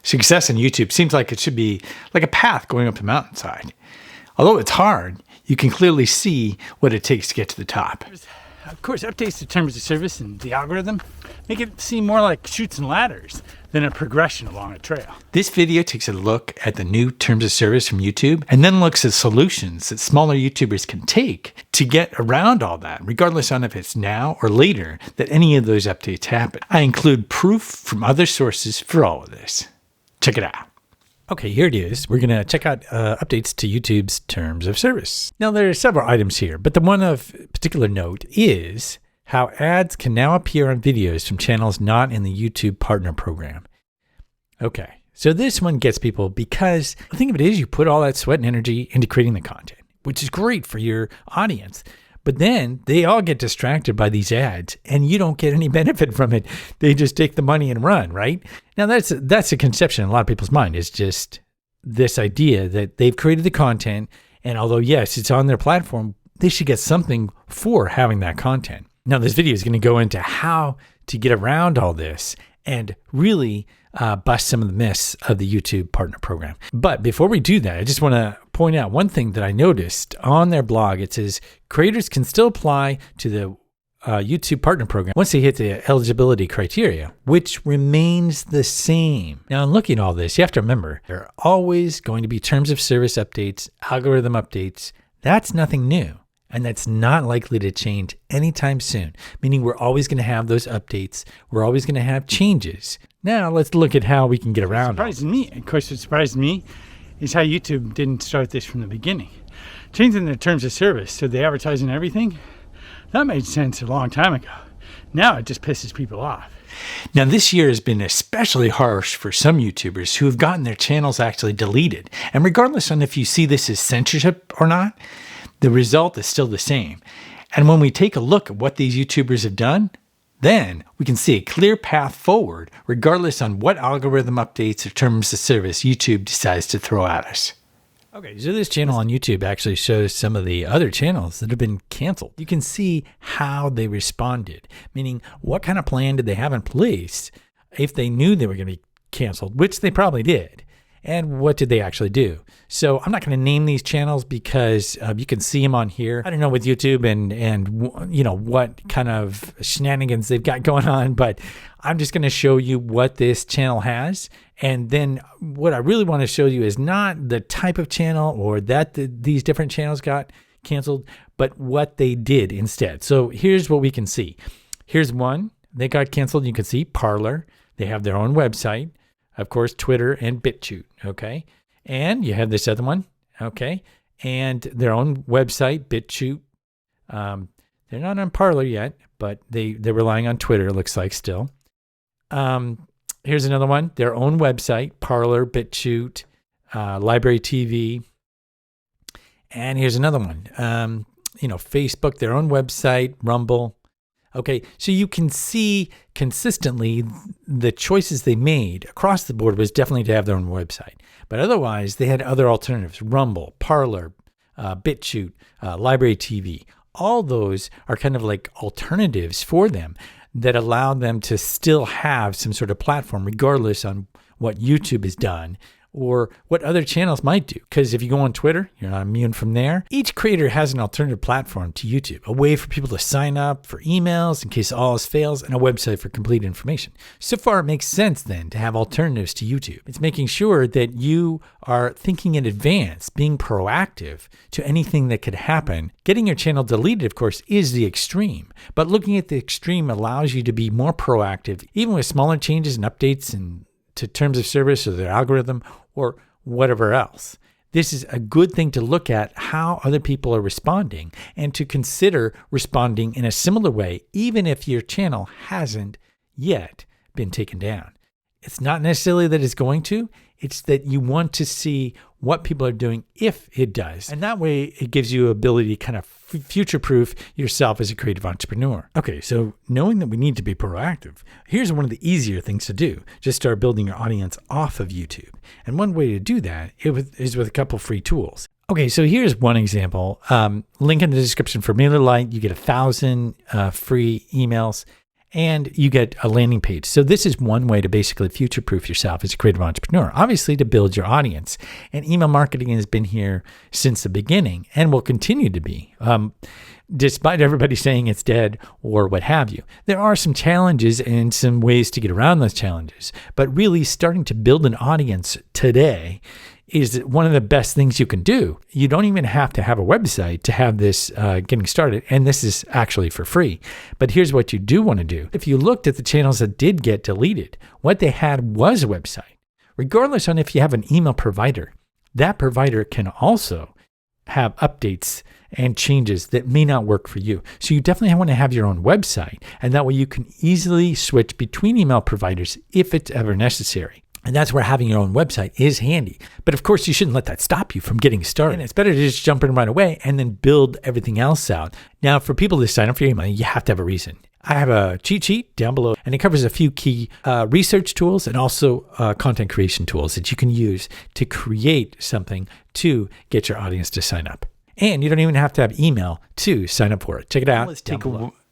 Success in YouTube seems like it should be like a path going up a mountainside. Although it's hard, you can clearly see what it takes to get to the top. Of course, updates to terms of service and the algorithm make it seem more like chutes and ladders than a progression along a trail. This video takes a look at the new terms of service from YouTube and then looks at solutions that smaller YouTubers can take to get around all that, regardless on if it's now or later that any of those updates happen. I include proof from other sources for all of this. Check it out. Okay, here it is. We're going to check out updates to YouTube's terms of service. Now, there are several items here, but the one of particular note is how ads can now appear on videos from channels not in the YouTube Partner Program. Okay, so this one gets people because the thing of it is you put all that sweat and energy into creating the content, which is great for your audience. But then they all get distracted by these ads and you don't get any benefit from it. They just take the money and run, right? Now that's a conception in a lot of people's mind, is just this idea that they've created the content and although yes, it's on their platform, they should get something for having that content. Now this video is going to go into how to get around all this and really bust some of the myths of the YouTube Partner Program. But before we do that, I just want to point out one thing that I noticed on their blog. It says creators can still apply to the YouTube Partner Program once they hit the eligibility criteria, which remains the same. Now, in looking at all this, you have to remember there are always going to be terms of service updates, algorithm updates. That's nothing new. And that's not likely to change anytime soon, meaning we're always going to have those updates. We're always going to have changes. Now, let's look at how we can get around it. Of course, what surprised me is how YouTube didn't start this from the beginning. Changing the terms of service so the advertising and everything, that made sense a long time ago. Now it just pisses people off. Now, this year has been especially harsh for some YouTubers who have gotten their channels actually deleted. And regardless on if you see this as censorship or not, the result is still the same. And when we take a look at what these YouTubers have done, then we can see a clear path forward, regardless on what algorithm updates or terms of service YouTube decides to throw at us. Okay, so this channel on YouTube actually shows some of the other channels that have been canceled. You can see how they responded, meaning what kind of plan did they have in place if they knew they were going to be canceled, which they probably did. And what did they actually do? So I'm not going to name these channels because you can see them on here. I don't know with YouTube and you know what kind of shenanigans they've got going on, but I'm just going to show you what this channel has. And then what I really want to show you is not the type of channel or that these different channels got canceled, but what they did instead. So here's what we can see. Here's one. They got canceled. You can see Parler. They have their own website. Of course, Twitter and BitChute, okay? And you have this other one, okay? And their own website, BitChute. They're not on Parler yet, but they're relying on Twitter, it looks like still. Here's another one, their own website, Parler, BitChute, Library TV. And here's another one, Facebook, their own website, Rumble. Okay, so you can see consistently the choices they made across the board was definitely to have their own website. But otherwise, they had other alternatives, Rumble, Parler, BitChute, Library TV. All those are kind of like alternatives for them that allow them to still have some sort of platform, regardless on what YouTube has done or what other channels might do. Because if you go on Twitter, you're not immune from there. Each creator has an alternative platform to YouTube, a way for people to sign up for emails in case all else fails, and a website for complete information. So far, it makes sense then to have alternatives to YouTube. It's making sure that you are thinking in advance, being proactive to anything that could happen. Getting your channel deleted, of course, is the extreme, but looking at the extreme allows you to be more proactive, even with smaller changes and updates and to terms of service or their algorithm or whatever else. This is a good thing to look at how other people are responding and to consider responding in a similar way, even if your channel hasn't yet been taken down. It's not necessarily that it's going to, it's that you want to see what people are doing if it does. And that way it gives you ability to kind of future-proof yourself as a creative entrepreneur. Okay, so knowing that we need to be proactive, here's one of the easier things to do. Just start building your audience off of YouTube. And one way to do that is with a couple free tools. Okay, so here's one example. Link in the description for MailerLite. You get 1,000 free emails. and you get a landing page. So this is one way to basically future-proof yourself as a creative entrepreneur, obviously to build your audience. And email marketing has been here since the beginning and will continue to be, despite everybody saying it's dead or what have you. There are some challenges and some ways to get around those challenges, but really starting to build an audience today is one of the best things you can do. You don't even have to have a website to have this getting started, and this is actually for free. But here's what you do want to do. If you looked at the channels that did get deleted, what they had was a website. Regardless on if you have an email provider, that provider can also have updates and changes that may not work for you. So you definitely want to have your own website, and that way you can easily switch between email providers if it's ever necessary. And that's where having your own website is handy. But of course, you shouldn't let that stop you from getting started. And it's better to just jump in right away and then build everything else out. Now, for people to sign up for your email, you have to have a reason. I have a cheat sheet down below, and it covers a few key research tools and also content creation tools that you can use to create something to get your audience to sign up. And you don't even have to have email to sign up for it. Check it out.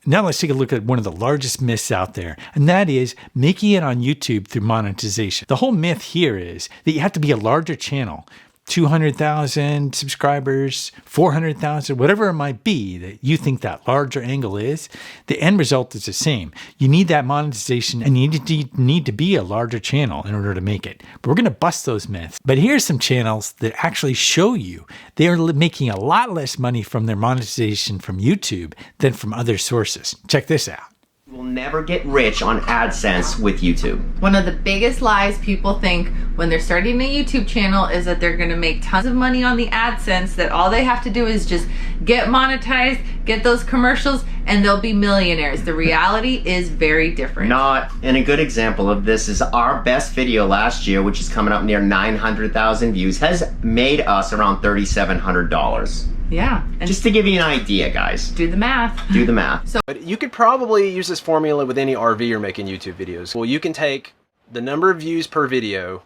Now let's take a look at one of the largest myths out there, and that is making it on YouTube through monetization. The whole myth here is that you have to be a larger channel, 200,000 subscribers, 400,000, whatever it might be that you think that larger angle is. The end result is the same. You need that monetization, and you need to be a larger channel in order to make it. But we're going to bust those myths. But here's some channels that actually show you they are making a lot less money from their monetization from YouTube than from other sources. Check this out. Will never get rich on AdSense with YouTube. One of the biggest lies people think when they're starting a YouTube channel is that they're gonna make tons of money on the AdSense, that all they have to do is just get monetized, get those commercials, and they'll be millionaires. The reality is very different. Not, and a good example of this is our best video last year, which is coming up near 900,000 views, has made us around $3,700. Yeah. And just to give you an idea, guys. Do the math. Do the math. But you could probably use this formula with any RV you're making YouTube videos. Well, you can take the number of views per video,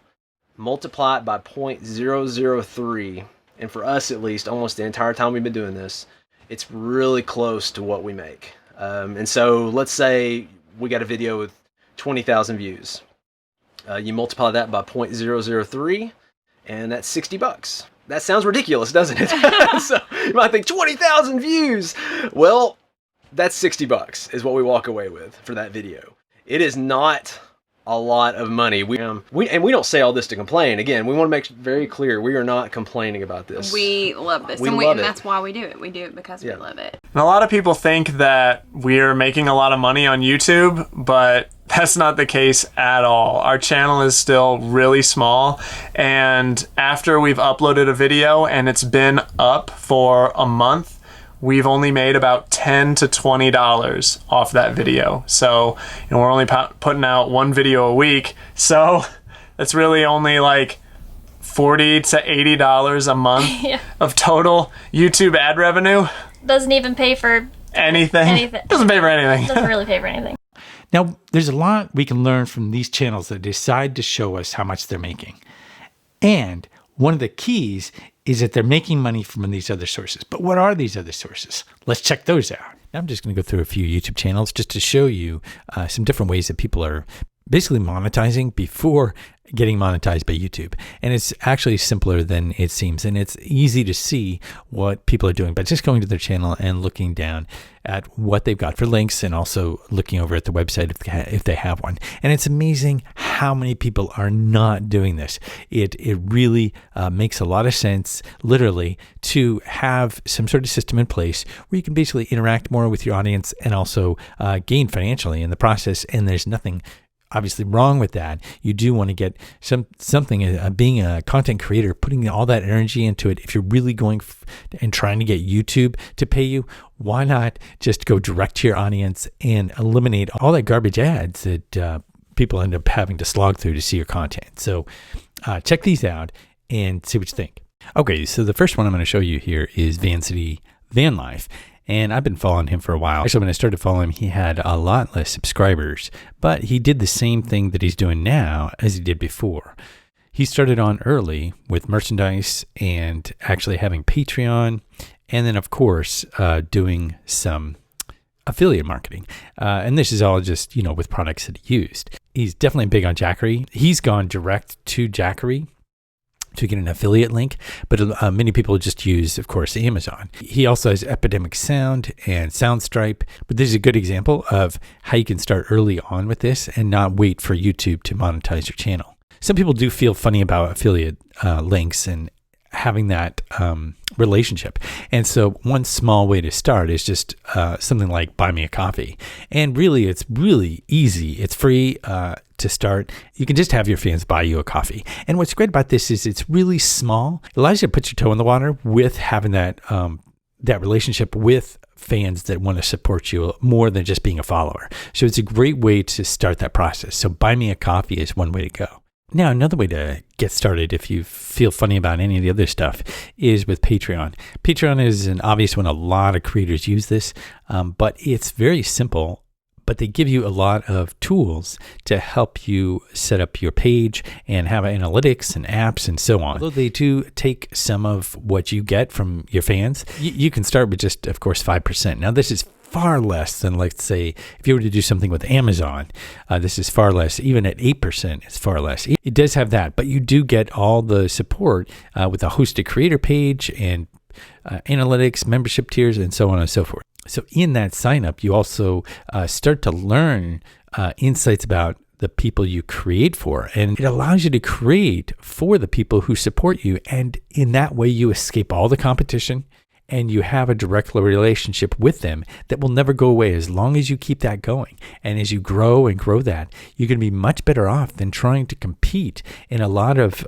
multiply it by 0.003, and for us at least, almost the entire time we've been doing this, it's really close to what we make. And so let's say we got a video with 20,000 views. You multiply that by 0.003, and that's $60. That sounds ridiculous, doesn't it? So you might think 20,000 views. Well, that's $60 is what we walk away with for that video. It is not a lot of money. We don't say all this to complain. Again, we want to make very clear we are not complaining about this. We love this, and that's why we do it. We do it because we love it. And a lot of people think that we're making a lot of money on YouTube, but that's not the case at all. Our channel is still really small, and after we've uploaded a video and it's been up for a month, we've only made about $10 to $20 off that video. So, we're only putting out one video a week, so that's really only like $40 to $80 a month of total YouTube ad revenue. Doesn't even pay for anything. Doesn't pay for anything. Doesn't really pay for anything. Now, there's a lot we can learn from these channels that decide to show us how much they're making. And one of the keys is that they're making money from these other sources. But what are these other sources? Let's check those out. Now, I'm just going to go through a few YouTube channels just to show you some different ways that people are basically monetizing before getting monetized by YouTube. And it's actually simpler than it seems, and it's easy to see what people are doing by just going to their channel and looking down at what they've got for links, and also looking over at the website if they have one. And it's amazing how many people are not doing this. It really makes a lot of sense, literally, to have some sort of system in place where you can basically interact more with your audience and also gain financially in the process. And there's nothing obviously wrong with that. You do want to get something, being a content creator, putting all that energy into it. If you're really going and trying to get YouTube to pay you, why not just go direct to your audience and eliminate all that garbage ads that people end up having to slog through to see your content? So check these out and see what you think. Okay, so the first one I'm going to show you here is Vancity Van Life. And I've been following him for a while. Actually, when I started following him, he had a lot less subscribers, but he did the same thing that he's doing now as he did before. He started on early with merchandise and actually having Patreon, and then, of course, doing some affiliate marketing. And this is all just, with products that he used. He's definitely big on Jackery. He's gone direct to Jackery to get an affiliate link, but many people just use, of course, Amazon. He also has Epidemic Sound and Soundstripe, but this is a good example of how you can start early on with this and not wait for YouTube to monetize your channel. Some people do feel funny about affiliate links and having that relationship. And so one small way to start is just something like buy me a coffee. And really, it's really easy. It's free to start. You can just have your fans buy you a coffee. And what's great about this is it's really small. It allows you to put your toe in the water with having that relationship with fans that want to support you more than just being a follower. So it's a great way to start that process. So buy me a coffee is one way to go. Now, another way to get started, if you feel funny about any of the other stuff, is with Patreon. Patreon is an obvious one. A lot of creators use this, but it's very simple. But they give you a lot of tools to help you set up your page and have analytics and apps and so on. Although they do take some of what you get from your fans, you can start with just, of course, 5%. Now, this is far less than, let's say, if you were to do something with Amazon, this is far less. Even at 8%, it's far less. It does have that, but you do get all the support with a hosted creator page and analytics, membership tiers, and so on and so forth. So in that sign up, you also start to learn insights about the people you create for. And it allows you to create for the people who support you. And in that way, you escape all the competition and you have a direct relationship with them that will never go away as long as you keep that going. And as you grow and grow that, you're going to be much better off than trying to compete in a lot of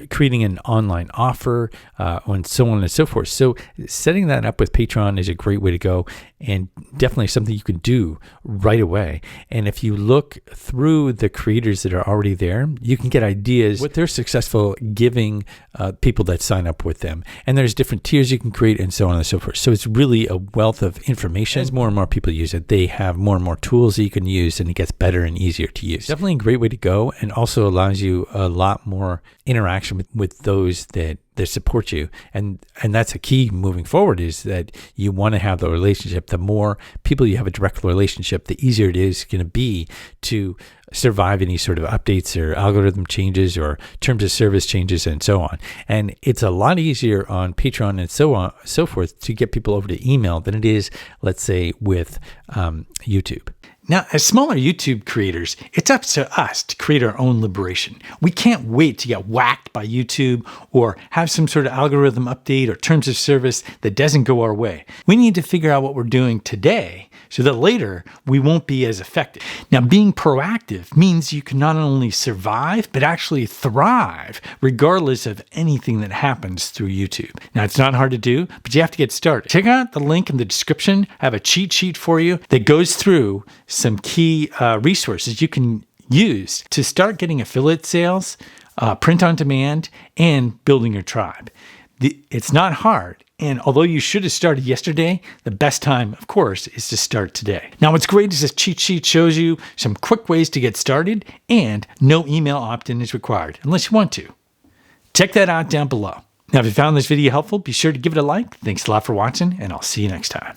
creating an online offer and so on and so forth. So setting that up with Patreon is a great way to go and definitely something you can do right away. And if you look through the creators that are already there, you can get ideas what they're successful giving people that sign up with them. And there's different tiers you can create and so on and so forth. So it's really a wealth of information. As more and more people use it, they have more and more tools that you can use and it gets better and easier to use. Definitely a great way to go and also allows you a lot more interaction with those that support you. And that's a key moving forward is that you want to have the relationship. The more people you have a direct relationship, the easier it is going to be to survive any sort of updates or algorithm changes or terms of service changes and so on. And it's a lot easier on Patreon and so on, so forth to get people over to email than it is, let's say, with YouTube. Now, as smaller YouTube creators, it's up to us to create our own liberation. We can't wait to get whacked by YouTube or have some sort of algorithm update or terms of service that doesn't go our way. We need to figure out what we're doing today so that later we won't be as effective. Now, being proactive means you can not only survive, but actually thrive regardless of anything that happens through YouTube. Now, it's not hard to do, but you have to get started. Check out the link in the description. I have a cheat sheet for you that goes through some key resources you can use to start getting affiliate sales, print on demand, and building your tribe. It's not hard. And although you should have started yesterday, the best time, of course, is to start today. Now, what's great is this cheat sheet shows you some quick ways to get started and no email opt-in is required unless you want to. Check that out down below. Now, if you found this video helpful, be sure to give it a like. Thanks a lot for watching, and I'll see you next time.